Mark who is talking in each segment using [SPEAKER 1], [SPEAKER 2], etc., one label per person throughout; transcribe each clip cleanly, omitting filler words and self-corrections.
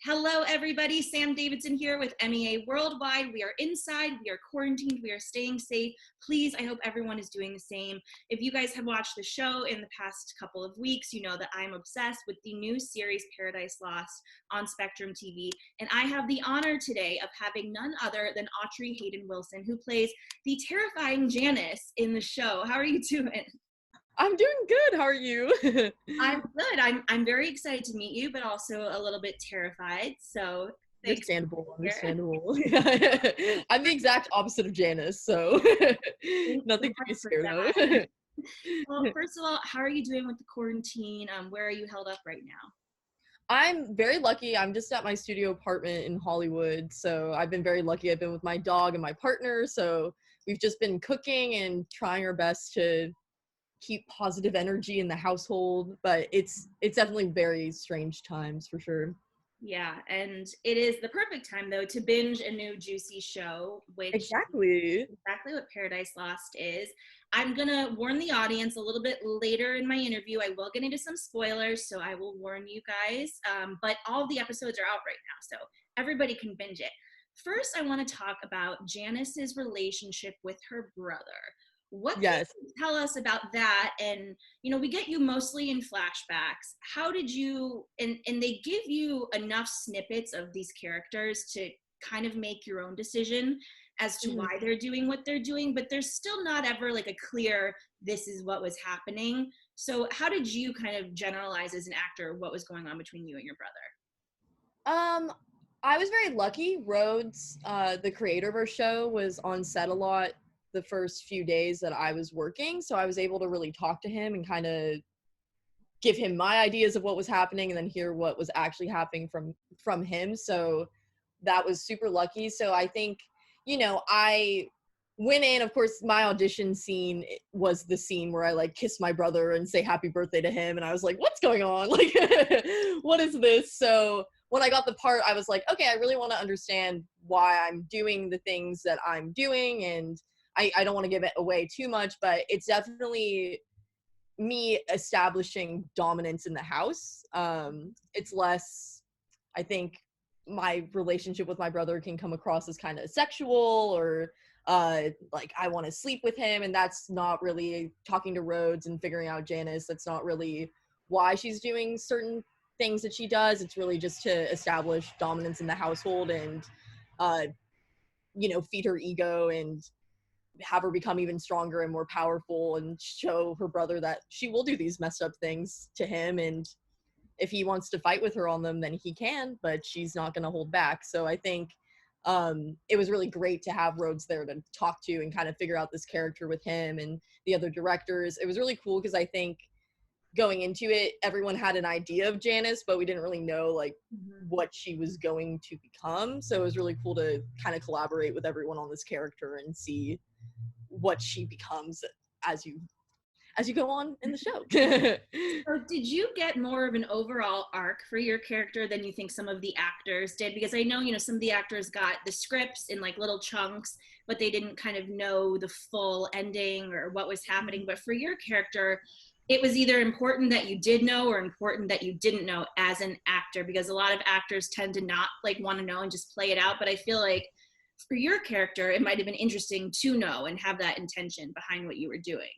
[SPEAKER 1] Hello, everybody. Sam Davidson here with MEAWW Worldwide. We are inside, we are quarantined, we are staying safe. Please, I hope everyone is doing the same. If you guys have watched the show in the past couple of weeks, you know that I'm obsessed with the new series Paradise Lost on Spectrum TV. And I have the honor today of having none other than Autry Haydon-Wilson, who plays the terrifying Janis in the show. How are you doing?
[SPEAKER 2] I'm doing good. How are you?
[SPEAKER 1] I'm good. I'm very excited to meet you, but also a little bit terrified. So thanks.
[SPEAKER 2] Understandable. I'm the exact opposite of Janis, so nothing to be scared of.
[SPEAKER 1] Well, first of all, how are you doing with the quarantine? Where are you held up right now?
[SPEAKER 2] I'm very lucky. I'm just at my studio apartment in Hollywood, so I've been very lucky. I've been with my dog and my partner, so we've just been cooking and trying our best to keep positive energy in the household, but it's definitely very strange times for sure.
[SPEAKER 1] Yeah, and it is the perfect time though to binge a new juicy show, which
[SPEAKER 2] Exactly
[SPEAKER 1] what Paradise Lost is. I'm gonna warn the audience a little bit later in my interview. I will get into some spoilers, so I will warn you guys. But all of the episodes are out right now, so everybody can binge it. First, I want to talk about Janice's relationship with her brother. What can you tell us about that? And, you know, we get you mostly in flashbacks. How did you, and they give you enough snippets of these characters to kind of make your own decision as to why they're doing what they're doing, but there's still not ever like a clear, this is what was happening. So how did you kind of generalize as an actor what was going on between you and your brother?
[SPEAKER 2] I was very lucky. Rhodes, the creator of our show, was on set a lot the first few days that I was working, so I was able to really talk to him and kind of give him my ideas of what was happening and then hear what was actually happening from him. So that was super lucky. So I think, you know, I went in, of course, my audition scene was the scene where I like kiss my brother and say happy birthday to him, and I was like, what's going on? Like, what is this? So when I got the part, I was like, okay, I really want to understand why I'm doing the things that I'm doing, and I don't want to give it away too much, but it's definitely me establishing dominance in the house. It's less, I think, my relationship with my brother can come across as kind of sexual or like I want to sleep with him, and that's not really talking to Rhodes and figuring out Janis. That's not really why she's doing certain things that she does. It's really just to establish dominance in the household and you know, feed her ego and have her become even stronger and more powerful and show her brother that she will do these messed up things to him, and if he wants to fight with her on them, then he can, but she's not going to hold back. So I think it was really great to have Rhodes there to talk to and kind of figure out this character with him and the other directors. It was really cool because I think going into it, everyone had an idea of Janis, but we didn't really know like what she was going to become. So it was really cool to kind of collaborate with everyone on this character and see what she becomes as you go on in the show.
[SPEAKER 1] So did you get more of an overall arc for your character than you think some of the actors did? Because I know, you know, some of the actors got the scripts in like little chunks, but they didn't kind of know the full ending or what was happening. But for your character, it was either important that you did know or important that you didn't know as an actor, because a lot of actors tend to not like want to know and just play it out. But I feel like for your character, it might have been interesting to know and have that intention behind what you were doing.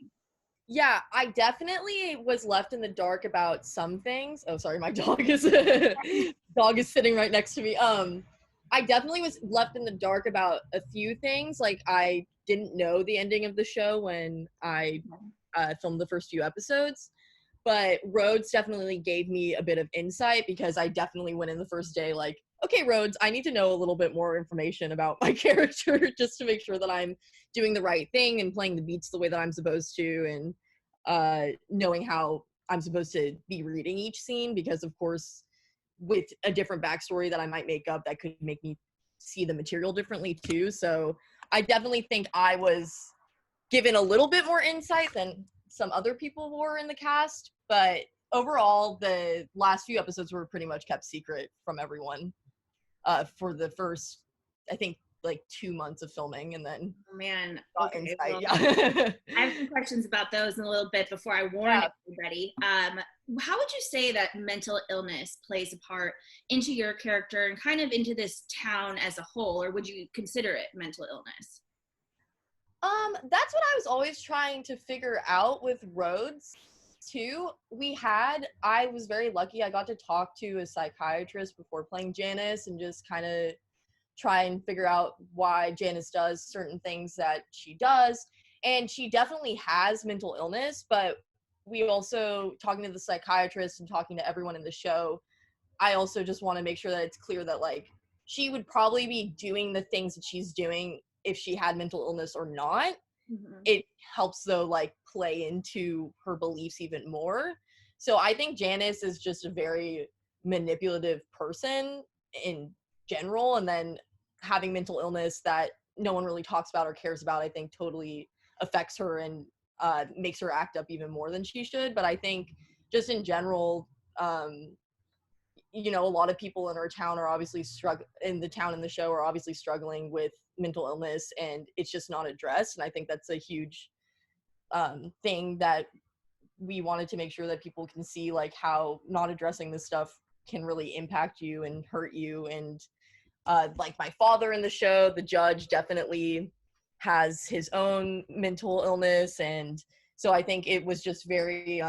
[SPEAKER 2] Yeah, I definitely was left in the dark about some things. Oh, sorry, my dog is sitting right next to me. I definitely was left in the dark about a few things. Like I didn't know the ending of the show when I filmed the first few episodes, but Rhodes definitely gave me a bit of insight because I definitely went in the first day like, okay, Rhodes, I need to know a little bit more information about my character just to make sure that I'm doing the right thing and playing the beats the way that I'm supposed to, and knowing how I'm supposed to be reading each scene, because of course with a different backstory that I might make up, that could make me see the material differently too. So I definitely think I was given a little bit more insight than some other people were in the cast, but overall the last few episodes were pretty much kept secret from everyone for the first, I think, like 2 months of filming and then
[SPEAKER 1] Oh man.
[SPEAKER 2] got
[SPEAKER 1] Okay.
[SPEAKER 2] insight.
[SPEAKER 1] Well,
[SPEAKER 2] Yeah.
[SPEAKER 1] I have some questions about those in a little bit before I warn everybody. How would you say that mental illness plays a part into your character and kind of into this town as a whole, or would you consider it mental illness?
[SPEAKER 2] That's what I was always trying to figure out with Rhodes too. I was very lucky. I got to talk to a psychiatrist before playing Janis and just kind of try and figure out why Janis does certain things that she does. And she definitely has mental illness, but we also, talking to the psychiatrist and talking to everyone in the show, I also just want to make sure that it's clear that like she would probably be doing the things that she's doing if she had mental illness or not.
[SPEAKER 1] Mm-hmm.
[SPEAKER 2] It helps though like play into her beliefs even more. So I think Janis is just a very manipulative person in general, and then having mental illness that no one really talks about or cares about, I think totally affects her and makes her act up even more than she should. But I think just in general, a lot of people in our town are obviously in the show are obviously struggling with mental illness, and it's just not addressed. And I think that's a huge thing that we wanted to make sure that people can see, like how not addressing this stuff can really impact you and hurt you. And like my father in the show, the judge, definitely has his own mental illness. And so I think it was just very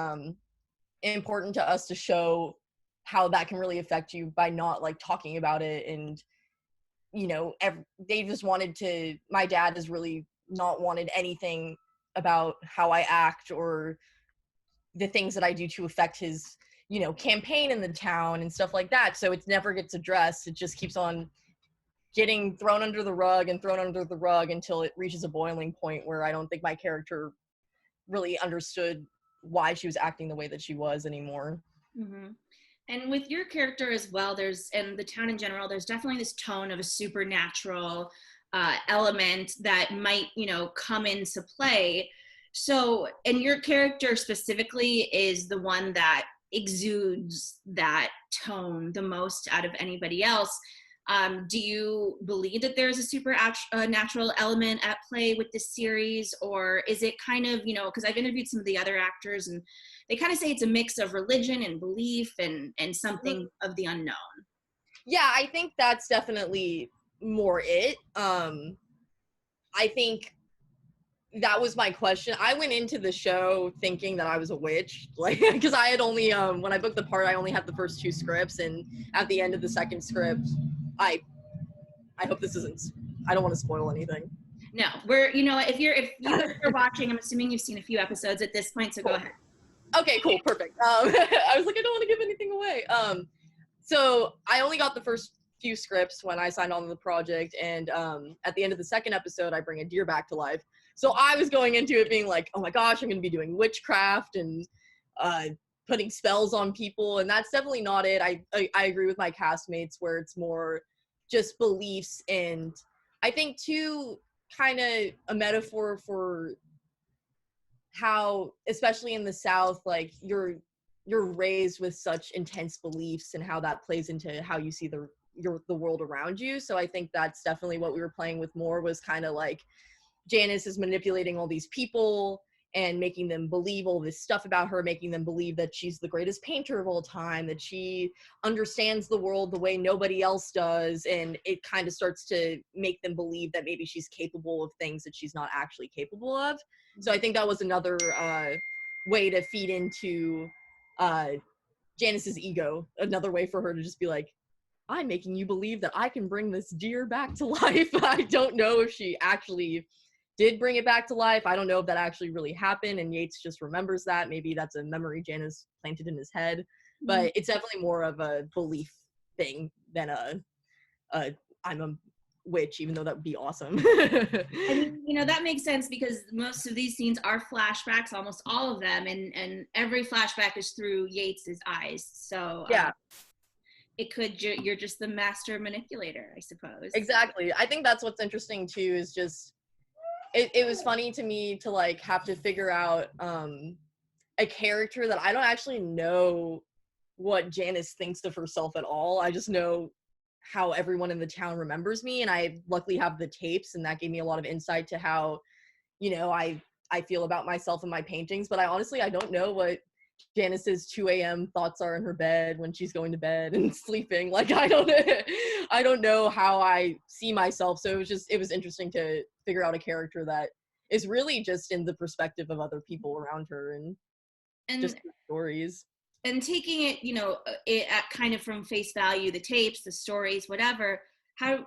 [SPEAKER 2] important to us to show how that can really affect you by not like talking about it. And they just my dad has really not wanted anything about how I act or the things that I do to affect his campaign in the town and stuff like that. So it never gets addressed. It just keeps on getting thrown under the rug and thrown under the rug until it reaches a boiling point where I don't think my character really understood why she was acting the way that she was anymore.
[SPEAKER 1] Mm-hmm. And with your character as well, and the town in general, there's definitely this tone of a supernatural element that might, come into play. So, and your character specifically is the one that exudes that tone the most out of anybody else. Do you believe that there's a supernatural element at play with this series, or is it kind of, because I've interviewed some of the other actors and they kind of say it's a mix of religion and belief and something of the unknown?
[SPEAKER 2] Yeah, I think that's definitely more it. I think that was my question. I went into the show thinking that I was a witch, like, because I had only, when I booked the part, I only had the first 2 scripts, and at the end of the second script, I hope this isn't, I don't want to spoil anything.
[SPEAKER 1] No, if you are watching, I'm assuming you've seen a few episodes at this point, so
[SPEAKER 2] cool.
[SPEAKER 1] Go ahead.
[SPEAKER 2] Okay, cool, perfect. I was like, I don't want to give anything away. So I only got the first few scripts when I signed on to the project, and at the end of the second episode, I bring a deer back to life. So I was going into it being like, oh my gosh, I'm going to be doing witchcraft and putting spells on people, and that's definitely not it. I agree with my castmates where it's more just beliefs, and I think too, kind of a metaphor for how, especially in the South, like you're raised with such intense beliefs and how that plays into how you see the world around you. So I think that's definitely what we were playing with more, was kind of like Janis is manipulating all these people and making them believe all this stuff about her, making them believe that she's the greatest painter of all time, that she understands the world the way nobody else does, and it kind of starts to make them believe that maybe she's capable of things that she's not actually capable of. So I think that was another way to feed into Janis's ego, another way for her to just be like, I'm making you believe that I can bring this deer back to life. I don't know if she actually did bring it back to life. I don't know if that actually really happened, and Yates just remembers that. Maybe that's a memory Janis planted in his head, but it's definitely more of a belief thing than a I'm a witch, even though that would be awesome.
[SPEAKER 1] I mean, that makes sense because most of these scenes are flashbacks, almost all of them, and every flashback is through Yates's eyes. So
[SPEAKER 2] yeah.
[SPEAKER 1] You're just the master manipulator, I suppose.
[SPEAKER 2] Exactly. I think that's what's interesting too, is just it was funny to me to like have to figure out a character that I don't actually know what Janis thinks of herself at all. I just know how everyone in the town remembers me. And I luckily have the tapes, and that gave me a lot of insight to how, you know, I feel about myself and my paintings. But I honestly, I don't know what Janice's 2 a.m. thoughts are in her bed when she's going to bed and sleeping. Like, I don't know how I see myself. So it was interesting to figure out a character that is really just in the perspective of other people around her and just
[SPEAKER 1] And
[SPEAKER 2] stories.
[SPEAKER 1] and taking it, you know, it at kind of from face value, the tapes, the stories, whatever,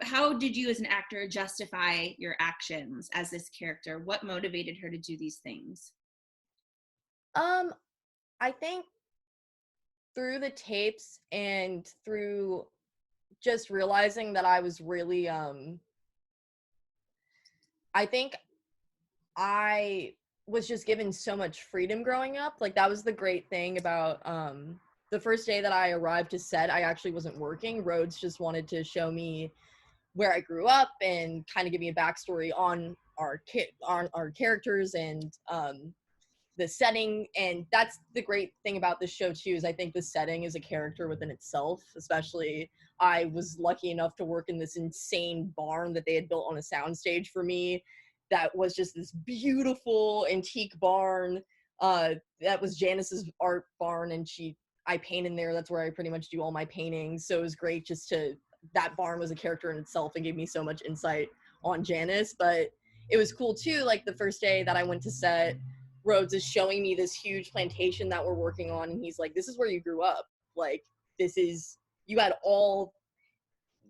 [SPEAKER 1] how did you as an actor justify your actions as this character? What motivated her to do these things?
[SPEAKER 2] I think through the tapes and through just realizing that I was really I think I was just given so much freedom growing up. Like, that was the great thing about the first day that I arrived to set. I actually wasn't working. Rhodes just wanted to show me where I grew up and kind of give me a backstory on our characters and the setting. And that's the great thing about this show too, is I think the setting is a character within itself. Especially, I was lucky enough to work in this insane barn that they had built on a soundstage for me, that was just this beautiful antique barn. That was Janice's art barn, and I paint in there. That's where I pretty much do all my paintings. So it was great just to, that barn was a character in itself and gave me so much insight on Janis. But it was cool too, like the first day that I went to set, Rhodes is showing me this huge plantation that we're working on, and he's like, this is where you grew up. Like, you had all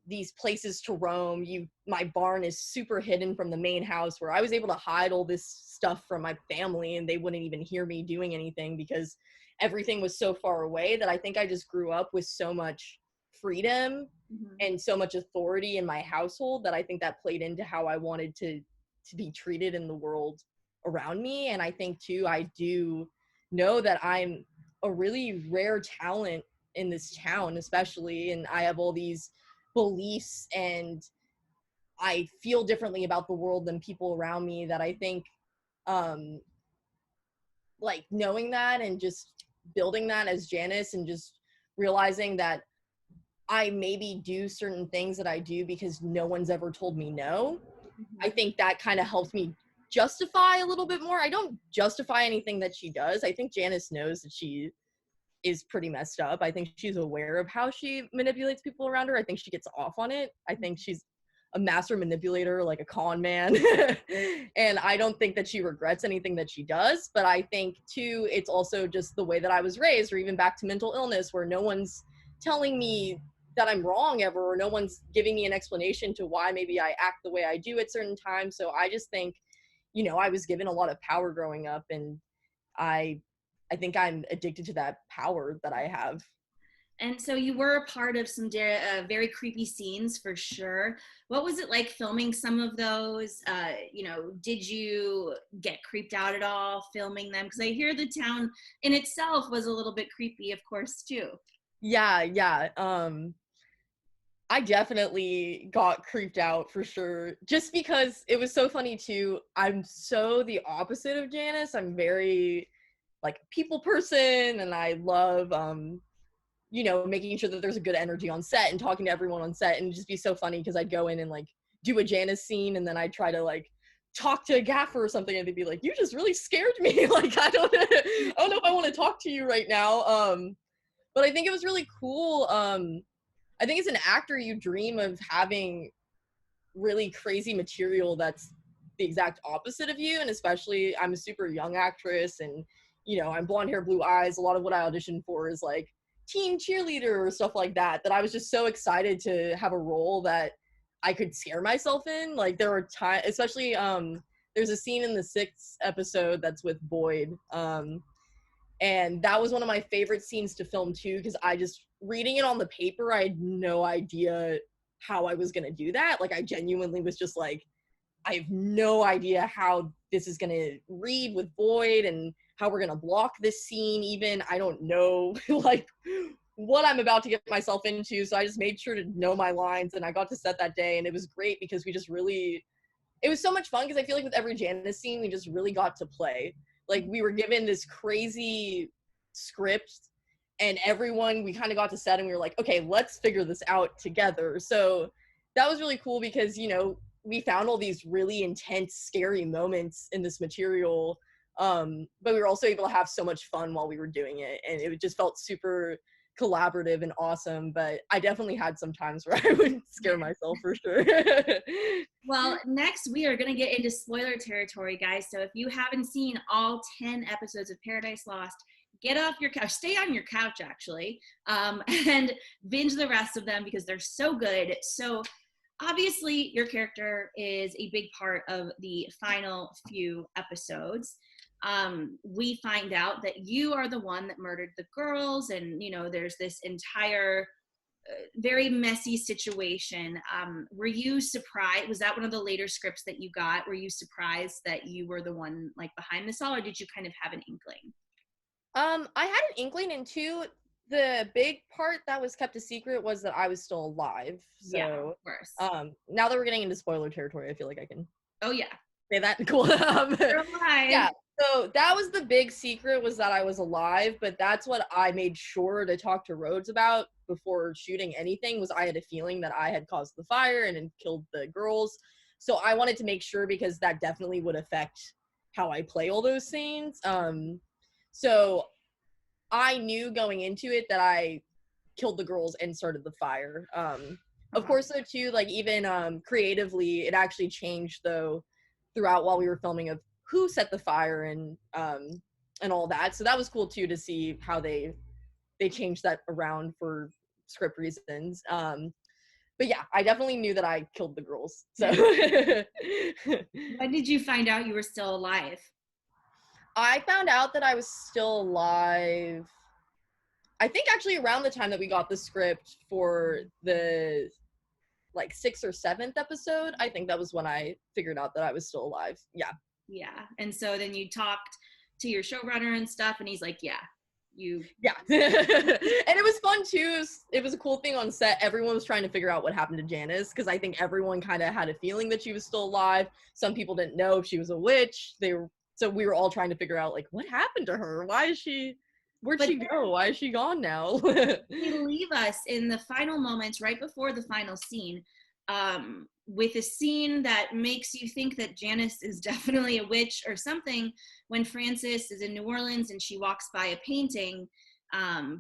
[SPEAKER 2] these places to roam. My barn is super hidden from the main house, where I was able to hide all this stuff from my family, and they wouldn't even hear me doing anything because everything was so far away. That I think I just grew up with so much freedom and so much authority in my household, that I think that played into how I wanted to be treated in the world around me. And I think too, I do know that I'm a really rare talent in this town, especially, and I have all these beliefs and I feel differently about the world than people around me, that I think like knowing that and just building that as Janis, and just realizing that I maybe do certain things that I do because no one's ever told me no. I think that kind of helps me justify a little bit more. I don't justify anything that she does. I think Janis knows that she is pretty messed up. I think she's aware of how she manipulates people around her. I think she gets off on it. I think she's a master manipulator, like a con man. And I don't think that she regrets anything that she does. But I think too, it's also just the way that I was raised, or even back to mental illness, where no one's telling me that I'm wrong ever, or no one's giving me an explanation to why maybe I act the way I do at certain times. So I just think, you know, I was given a lot of power growing up, and I think I'm addicted to that power that I have.
[SPEAKER 1] And so you were a part of some very creepy scenes for sure. What was it like filming some of those? You know, did you get creeped out at all filming them? Because I hear the town in itself was a little bit creepy, of course, too.
[SPEAKER 2] Yeah. I definitely got creeped out for sure, just because it was so funny too. I'm so the opposite of Janis. I'm very like a people person, and I love you know, making sure that there's a good energy on set and talking to everyone on set. And it'd just be so funny because I'd go in and like do a Janis scene, and then I'd try to like talk to a gaffer or something, and they'd be like, you just really scared me. Like, I don't know if I want to talk to you right now. But I think it was really cool. I think as an actor, you dream of having really crazy material that's the exact opposite of you. And especially, I'm a super young actress, and, you know, I'm blonde hair, blue eyes. A lot of what I auditioned for is like teen cheerleader or stuff like that, that I was just so excited to have a role that I could scare myself in. Like, there were times, especially, there's a scene in the 6th episode that's with Boyd. And that was one of my favorite scenes to film too, because I just, reading it on the paper, I had no idea how I was going to do that. Like, I genuinely was just like, I have no idea how this is going to read with Boyd and how we're going to block this scene even. I don't know, like, what I'm about to get myself into. So I just made sure to know my lines, and I got to set that day, and it was great because we just really, it was so much fun, because I feel like with every Janis scene, we just really got to play. Like, we were given this crazy script, and everyone, we kind of got to set and we were like, okay, let's figure this out together. So that was really cool because, you know, we found all these really intense, scary moments in this material, but we were also able to have so much fun while we were doing it, and it just felt super collaborative and awesome. But I definitely had some times where I would scare myself for sure.
[SPEAKER 1] Well, next we are going to get into spoiler territory, guys. So if you haven't seen all 10 episodes of Paradise Lost, get off your couch, stay on your couch actually, and binge the rest of them because they're so good. So obviously your character is a big part of the final few episodes. We find out that you are the one that murdered the girls, and you know there's this entire very messy situation. Were you surprised? Was that one of the later scripts that you got? Were you surprised that you were the one like behind this all, or did you kind of have an inkling?
[SPEAKER 2] I had an inkling into the big part that was kept a secret was that I was still alive. So,
[SPEAKER 1] yeah, of course.
[SPEAKER 2] Now that we're getting into spoiler territory, I feel like I can.
[SPEAKER 1] Oh yeah.
[SPEAKER 2] Say that. Cool.
[SPEAKER 1] You're alive.
[SPEAKER 2] Yeah. So that was the big secret, was that I was alive, but that's what I made sure to talk to Rhodes about before shooting anything, was I had a feeling that I had caused the fire and had killed the girls. So I wanted to make sure because that definitely would affect how I play all those scenes. So I knew going into it that I killed the girls and started the fire. Of course, though, too, like even creatively, it actually changed though throughout while we were filming of who set the fire and all that. So that was cool too to see how they changed that around for script reasons. But yeah, I definitely knew that I killed the girls. So
[SPEAKER 1] when did you find out you were still alive?
[SPEAKER 2] I found out that I was still alive, I think actually around the time that we got the script for the like 6th or 7th episode. I think that was when I figured out that I was still alive. Yeah.
[SPEAKER 1] Yeah. And so then you talked to your showrunner and stuff, and he's like, yeah, you.
[SPEAKER 2] Yeah. And it was fun too. It was a cool thing on set. Everyone was trying to figure out what happened to Janis, because I think everyone kind of had a feeling that she was still alive. Some people didn't know if she was a witch. So we were all trying to figure out, like, what happened to her? Where'd she go? Why is she gone now?
[SPEAKER 1] They leave us in the final moments, right before the final scene, with a scene that makes you think that Janis is definitely a witch or something, when Frances is in New Orleans and she walks by a painting,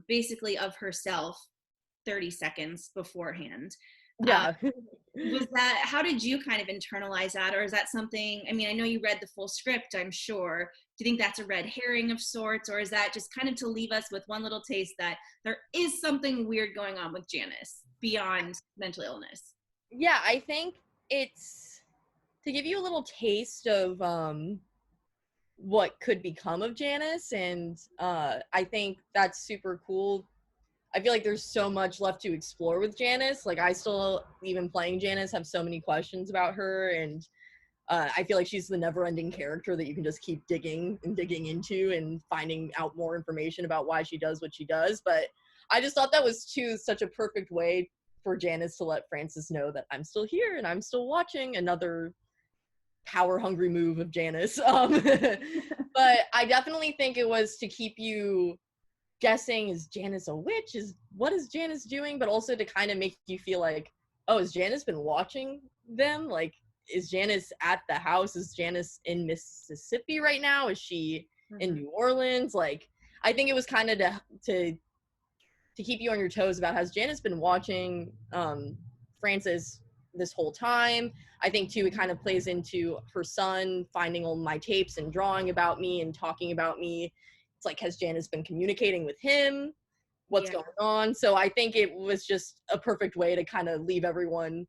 [SPEAKER 1] basically of herself 30 seconds beforehand.
[SPEAKER 2] Yeah.
[SPEAKER 1] How did you kind of internalize that? Or is that something, I mean, I know you read the full script, I'm sure. Do you think that's a red herring of sorts? Or is that just kind of to leave us with one little taste that there is something weird going on with Janis beyond mental illness?
[SPEAKER 2] Yeah, I think it's to give you a little taste of what could become of Janis. And I think that's super cool. I feel like there's so much left to explore with Janis. Like, I still, even playing Janis, have so many questions about her, and I feel like she's the never-ending character that you can just keep digging into and finding out more information about why she does what she does. But I just thought that was, too, such a perfect way for Janis to let Frances know that I'm still here and I'm still watching. Another power-hungry move of Janis. But I definitely think it was to keep you guessing, is Janis a witch? What is Janis doing? But also to kind of make you feel like, oh, has Janis been watching them? Like, is Janis at the house? Is Janis in Mississippi right now? Is she in New Orleans? Like, I think it was kind of to keep you on your toes about, has Janis been watching Frances this whole time? I think too, it kind of plays into her son finding all my tapes and drawing about me and talking about me. It's like, has Janis been communicating with him? What's going on? So I think it was just a perfect way to kind of leave everyone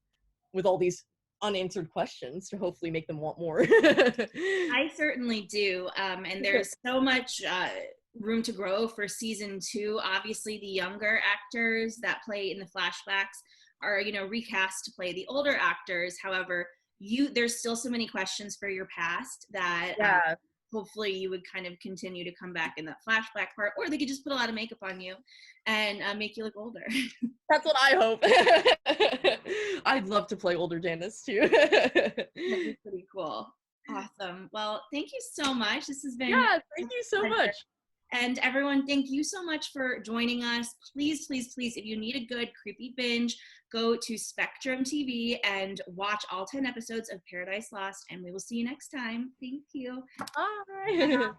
[SPEAKER 2] with all these unanswered questions to hopefully make them want more.
[SPEAKER 1] I certainly do. And there's so much room to grow for season 2. Obviously, the younger actors that play in the flashbacks are, recast to play the older actors. However, there's still so many questions for your past that hopefully you would kind of continue to come back in that flashback part, or they could just put a lot of makeup on you and make you look older.
[SPEAKER 2] That's what I hope. I'd love to play older Janis too.
[SPEAKER 1] That'd be pretty cool. Awesome. Well, thank you so much. This has been
[SPEAKER 2] thank you so much.
[SPEAKER 1] And everyone, thank you so much for joining us. Please, please, please, if you need a good creepy binge, go to Spectrum TV and watch all 10 episodes of Paradise Lost, and we will see you next time. Thank you.
[SPEAKER 2] Bye.